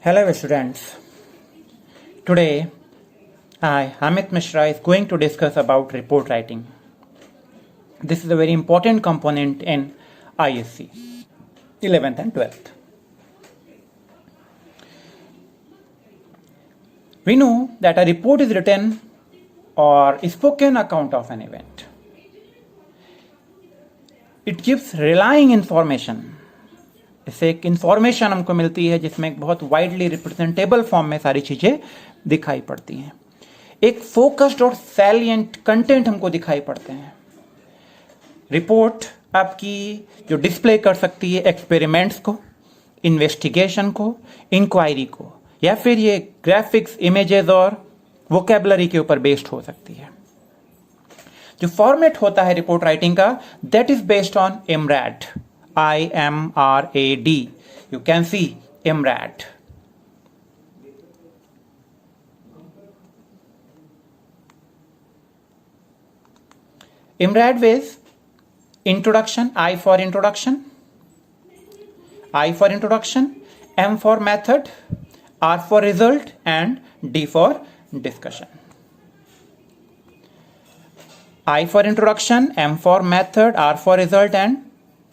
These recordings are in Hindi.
Hello students. Today I, Amit Mishra, is going to discuss about report writing. This is a very important component in ISC 11th and 12th. We know that a report is written or spoken account of an event. It gives relying information. इससे एक इंफॉर्मेशन हमको मिलती है जिसमें एक बहुत वाइडली रिप्रेजेंटेबल फॉर्म में सारी चीजें दिखाई पड़ती हैं। एक फोकस्ड और सैलिएंट कंटेंट हमको दिखाई पड़ते हैं। रिपोर्ट आपकी जो डिस्प्ले कर सकती है एक्सपेरिमेंट्स को, इन्वेस्टिगेशन को, इंक्वायरी को, या फिर ये ग्राफिक्स, इमेजेस और वोकेबलरी के ऊपर बेस्ड हो सकती है। जो फॉर्मेट होता है रिपोर्ट राइटिंग का, that is based on IMRAD. IMRAD. You can see IMRAD. IMRAD is introduction, I for introduction, I for introduction, M for method, R for result, and D for discussion. I for introduction, M for method, R for result, and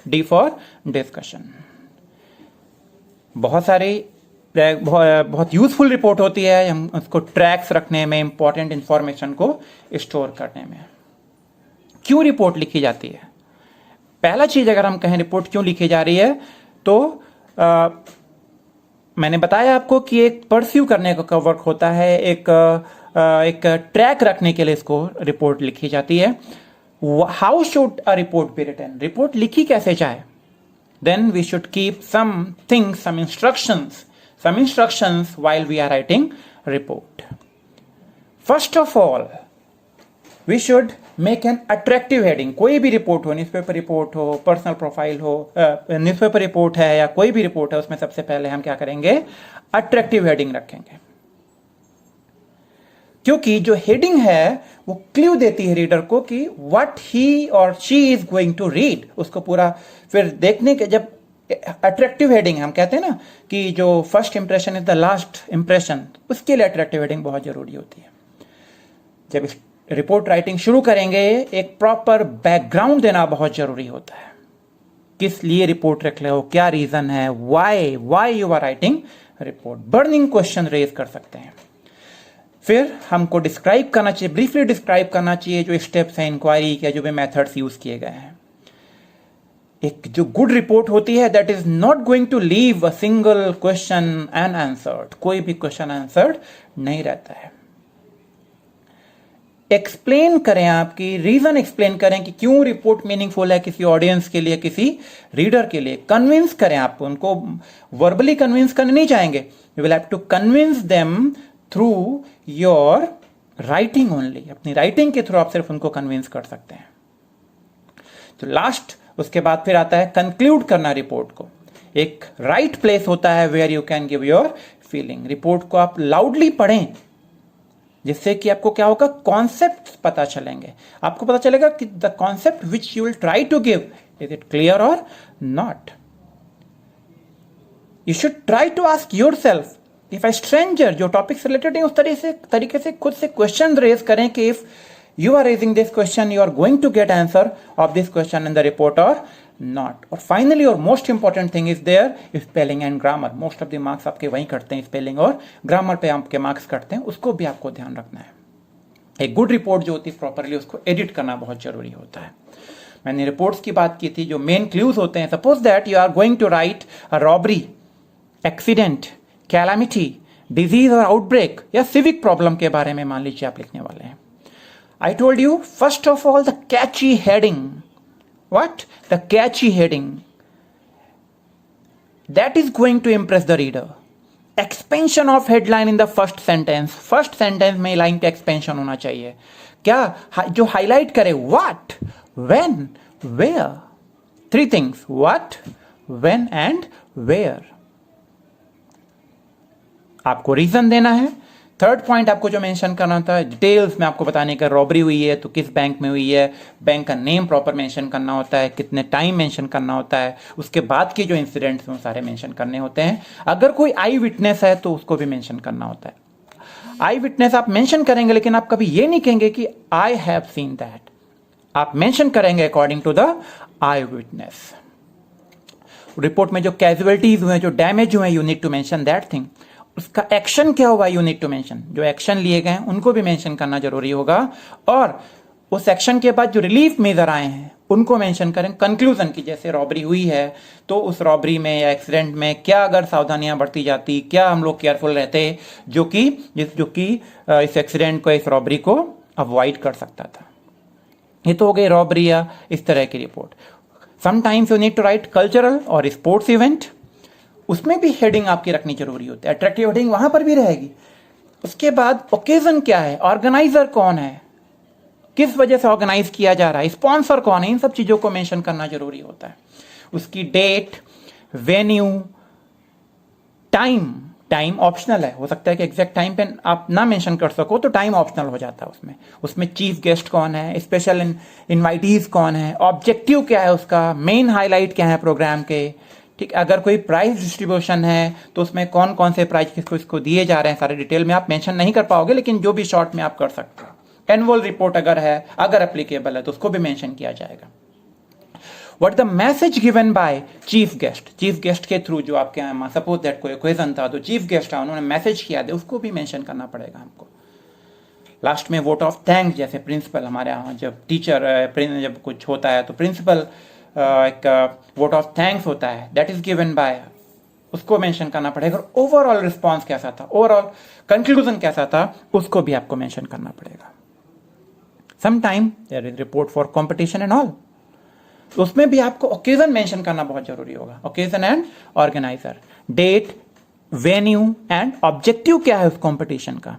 D for discussion. बहुत सारी बहुत यूजफुल रिपोर्ट होती है हम उसको ट्रैक्स रखने में, इंपॉर्टेंट इंफॉर्मेशन को स्टोर करने में। क्यों रिपोर्ट लिखी जाती है? पहला चीज अगर हम कहें रिपोर्ट क्यों लिखी जा रही है तो मैंने बताया आपको कि एक परस्यू करने का वर्क होता है, एक ट्रैक रखने के लिए इसको रिपोर्ट लिखी जाती है। How should a report be written? Report लिखी कैसे जाए? Then we should keep some things, some instructions while we are writing report. First of all, we should make an attractive heading. कोई भी रिपोर्ट हो, न्यूज़पेपर रिपोर्ट हो, पर्सनल प्रोफाइल हो, न्यूज़पेपर रिपोर्ट है या कोई भी रिपोर्ट है, उसमें सबसे पहले हम क्या करेंगे? अट्रैक्टिव हेडिंग रखेंगे। क्योंकि जो हेडिंग है वो क्लू देती है रीडर को कि what he or she is going to read. उसको पूरा फिर देखने के, जब अट्रैक्टिव हेडिंग हम कहते हैं ना कि जो first impression is the last impression, उसके लिए अट्रैक्टिव हेडिंग बहुत जरूरी होती है। जब रिपोर्ट राइटिंग शुरू करेंगे एक प्रॉपर बैकग्राउंड देना बहुत जरूरी होता है। किस लिए रिपोर्ट रख रहे हो, क्या रीजन है, why you are writing report. Burning question raise कर सकते हैं। फिर हमको डिस्क्राइब करना चाहिए, ब्रीफली डिस्क्राइब करना चाहिए जो स्टेप्स हैं इंक्वायरी के, जो भी मेथड्स यूज किए गए हैं। एक जो गुड रिपोर्ट होती है that is not going to leave a single question unanswered. कोई भी क्वेश्चन आंसर्ड नहीं रहता है। एक्सप्लेन करें, आपकी रीजन एक्सप्लेन करें कि क्यों रिपोर्ट मीनिंगफुल है किसी ऑडियंस के लिए, किसी रीडर के लिए। कन्विंस करें, आप उनको वर्बली कन्विंस करने नहीं चाहेंगे, you will have to convince them through your writing only. अपनी राइटिंग के थ्रू आप सिर्फ उनको कन्विंस कर सकते हैं। तो लास्ट, उसके बाद फिर आता है कंक्लूड करना रिपोर्ट को। एक राइट प्लेस होता है where you can give your feeling. Report को आप लाउडली पढ़ें जिससे कि आपको क्या होगा, कॉन्सेप्ट पता चलेंगे। आपको पता चलेगा कि the concept which you will try to give, is it clear और not. You should try to ask yourself, if a stranger, जो टॉपिक से रिलेटेड है उस तरीके से खुद से क्वेश्चन रेज करें कि if you are raising this question you are going to get answer of this question in the report or not. और फाइनली और most important thing is their spelling and grammar. Most of the marks आपके वहीं कटते हैं, स्पेलिंग और ग्रामर पे आपके मार्क्स कटते हैं, उसको भी आपको ध्यान रखना है। एक गुड रिपोर्ट जो होती है प्रॉपरली उसको एडिट करना बहुत जरूरी होता है। मैंने रिपोर्ट्स की बात की थी, जो मेन क्लूज होते हैं। Suppose that you are going to write a robbery, accident, calamity, disease और आउटब्रेक या सिविक प्रॉब्लम के बारे में मान लीजिए आप लिखने वाले हैं। I told you first of all the catchy heading. What? The catchy heading that is going to impress the reader. Expansion of headline in the first sentence. First sentence में लाइन पे एक्सपेंशन होना चाहिए। क्या? जो हाईलाइट करे what, when, where. Three things, what, when and where. आपको रीजन देना है, थर्ड पॉइंट आपको जो मेंशन करना था, डिटेल्स में आपको बताने का, रॉबरी हुई है तो किस बैंक में हुई है, बैंक का नेम प्रॉपर मेंशन करना होता है, कितने टाइम मेंशन करना होता है, उसके बाद के जो इंसिडेंट्स हैं वो सारे मेंशन करने होते हैं। अगर कोई आई विटनेस है तो उसको भी मेंशन करना होता है। आई विटनेस आप मेंशन करेंगे, लेकिन आप कभी ये नहीं कहेंगे कि आई हैव सीन दैट, आप मेंशन करेंगे according to the eyewitness. Report में जो कैजुअलिटीज हुए, जो डैमेज हुए, you need to mention that thing. उसका एक्शन क्या हुआ, यू नीड टू मेंशन। जो एक्शन लिए गए हैं उनको भी मेंशन करना जरूरी होगा, और उस एक्शन के बाद जो रिलीफ मेजर आए हैं उनको मेंशन करें। कंक्लूजन की, जैसे रॉबरी हुई है तो उस रॉबरी में या एक्सीडेंट में क्या अगर सावधानियां बरती जाती, क्या हम लोग केयरफुल रहते जो कि इस एक्सीडेंट को, इस रॉबरी को अवॉइड कर सकता था। ये तो हो गई रॉबरी या इस तरह की report. Sometimes you need to write cultural और स्पोर्ट्स इवेंट, उसमें भी हेडिंग आपकी रखनी जरूरी होती है। अट्रैक्टिव हेडिंग वहां पर भी रहेगी। उसके बाद ओकेजन क्या है, ऑर्गेनाइजर कौन है, किस वजह से ऑर्गेनाइज किया जा रहा है, स्पॉन्सर कौन है, इन सब चीजों को मेंशन करना जरूरी होता है। उसकी date, venue, time. Time optional है, हो सकता है कि एग्जैक्ट टाइम पे आप ना मेंशन कर सको तो टाइम ऑप्शनल हो जाता है उसमें। उसमें चीफ गेस्ट कौन है, स्पेशल इनवाइटीज कौन है, ऑब्जेक्टिव क्या है उसका, मेन हाईलाइट क्या है प्रोग्राम के। ठीक, अगर कोई प्राइज डिस्ट्रीब्यूशन है तो उसमें कौन कौन से प्राइज किसको इसको दिए जा रहे हैं, सारे डिटेल में आप मेंशन नहीं कर पाओगे, लेकिन जो भी शॉर्ट में आप कर सकते हो। एनुअल रिपोर्ट अगर है, अगर एप्लीकेबल है तो उसको भी मेंशन किया जाएगा। What the message given by chief guest, chief guest के थ्रू जो आपके यहाँ सपोज दैट कोई क्वेश्चन था तो चीफ गेस्ट है उन्होंने मैसेज किया था, उसको भी मेंशन करना पड़ेगा हमको। लास्ट में वोट ऑफ थैंक्स, जैसे प्रिंसिपल हमारे यहाँ जब टीचर जब कुछ होता है तो प्रिंसिपल एक वोट ऑफ थैंक्स होता है, दैट इज गिवन बाय, उसको मेंशन करना पड़ेगा। ओवरऑल रिस्पॉन्स कैसा था, ओवरऑल कंक्लूजन कैसा था, उसको भी आपको मेंशन करना पड़ेगा। Sometime there is report for competition and all, तो उसमें भी आपको ओकेजन मेंशन करना बहुत जरूरी होगा। Occasion and organiser, date, venue and objective क्या है उस कंपटीशन का,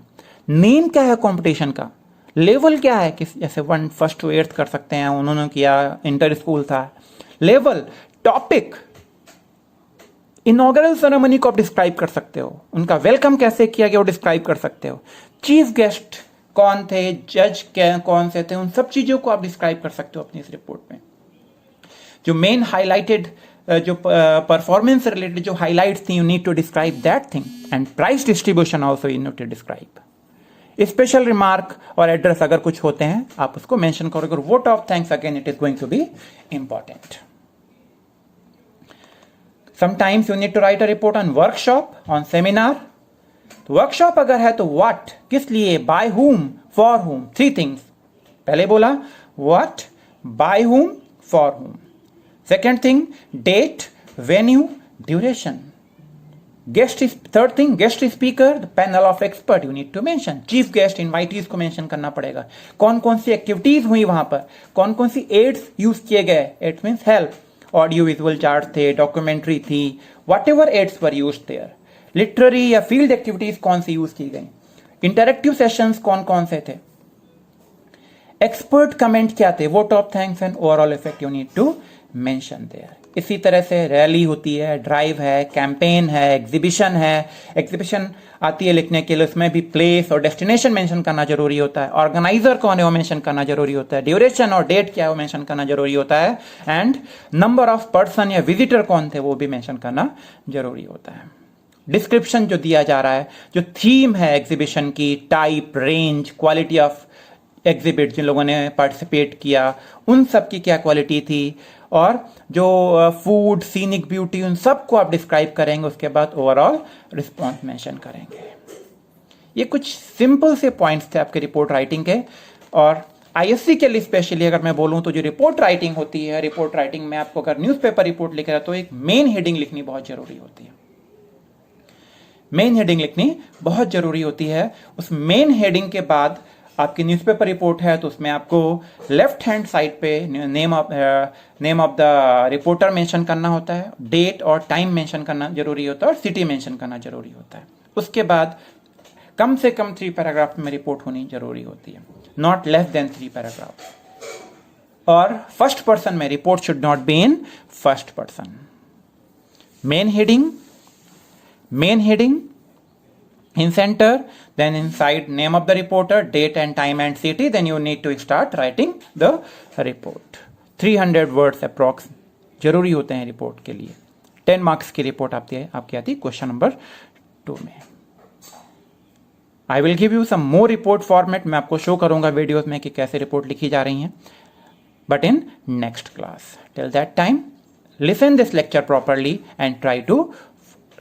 नेम क्या है कंपटीशन का, लेवल क्या है, किस जैसे 1 फर्स्ट टू 8th कर सकते हैं, उन्होंने किया इंटर स्कूल था। लेवल, टॉपिक, इनॉग्रल सेरेमनी को आप डिस्क्राइब कर सकते हो, उनका वेलकम कैसे किया गया वो डिस्क्राइब कर सकते हो। चीफ गेस्ट कौन थे, जज कौन से थे, उन सब चीजों को आप डिस्क्राइब कर सकते हो अपनी इस रिपोर्ट में। जो मेन हाईलाइटेड जो परफॉर्मेंस रिलेटेड जो हाईलाइट्स थी, you need to describe that thing. And prize distribution also you need to describe. Special remark और एड्रेस अगर कुछ होते हैं आप उसको मेंशन करोगे। Vote of thanks again it is going to be important. Sometimes you need to write a report on workshop, on seminar. तो वर्कशॉप अगर है तो व्हाट, किस लिए, बाय हुम, फॉर हुम, 3 थिंग्स। पहले बोला what, by whom, for whom. Second thing date, venue, duration. Guest is third thing, guest speaker, the panel of expert you need to mention. Chief guest, invitees को मेंशन करना पड़ेगा, कौन कौन सी एक्टिविटीज हुई वहां पर, कौन कौन सी एड्स यूज किए गए, aids means help, audio visual chart थे, डॉक्यूमेंट्री थी, whatever aids were use there. Literary या फील्ड एक्टिविटीज कौन सी यूज की गई, इंटरेक्टिव सेशंस कौन कौन से थे, एक्सपर्ट कमेंट क्या थे, vote of thanks and overall effect you need to mention there. इसी तरह से रैली होती है, ड्राइव है, कैंपेन है, एग्जीबिशन है। एग्जीबिशन आती है लिखने के लिए, उसमें भी प्लेस और डेस्टिनेशन मेंशन करना जरूरी होता है। ऑर्गेनाइजर कौन है वो मेंशन करना जरूरी होता है। ड्यूरेशन और डेट क्या है वो मेंशन करना जरूरी होता है। एंड नंबर ऑफ पर्सन या विजिटर कौन थे वो भी मेंशन करना जरूरी होता है। डिस्क्रिप्शन जो दिया जा रहा है, जो थीम है एग्जीबिशन की, type, range, quality of exhibit, जिन लोगों ने पार्टिसिपेट किया उन सब की क्या क्वालिटी थी, और जो फूड, सीनिक ब्यूटी, उन सब को आप डिस्क्राइब करेंगे। उसके बाद ओवरऑल रिस्पॉन्स मेंशन करेंगे। ये कुछ सिंपल से पॉइंट्स थे आपके रिपोर्ट राइटिंग के। और आईएससी के लिए स्पेशली अगर मैं बोलूं तो जो रिपोर्ट राइटिंग होती है, रिपोर्ट राइटिंग में आपको अगर न्यूज़पेपर रिपोर्ट लिख रहा है तो एक मेन हेडिंग लिखनी बहुत जरूरी होती है। मेन हेडिंग लिखनी बहुत जरूरी होती है। उस मेन हेडिंग के बाद आपकी न्यूज़पेपर रिपोर्ट है तो उसमें आपको लेफ्ट हैंड साइड पे name of the reporter mention करना होता है, डेट और टाइम मेंशन करना जरूरी होता है, और सिटी मेंशन करना जरूरी होता है। उसके बाद कम से कम 3 पैराग्राफ में रिपोर्ट होनी जरूरी होती है, नॉट लेस देन 3 पैराग्राफ। और फर्स्ट पर्सन में report should not be in first person. Main heading in center, then inside name of the reporter, date and time and city, then you need to start writing the report. 300 words approx जरूरी होते हैं रिपोर्ट के लिए. 10 मार्क्स की रिपोर्ट आपकी आती है क्वेश्चन नंबर 2 में. I will give you some more report format. मैं आपको शो करूंगा वीडियोस में कि कैसे रिपोर्ट लिखी जा रही हैं, but in next class. Till that time, listen this lecture properly and try to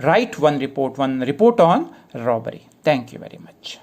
write one report on robbery. Thank you very much.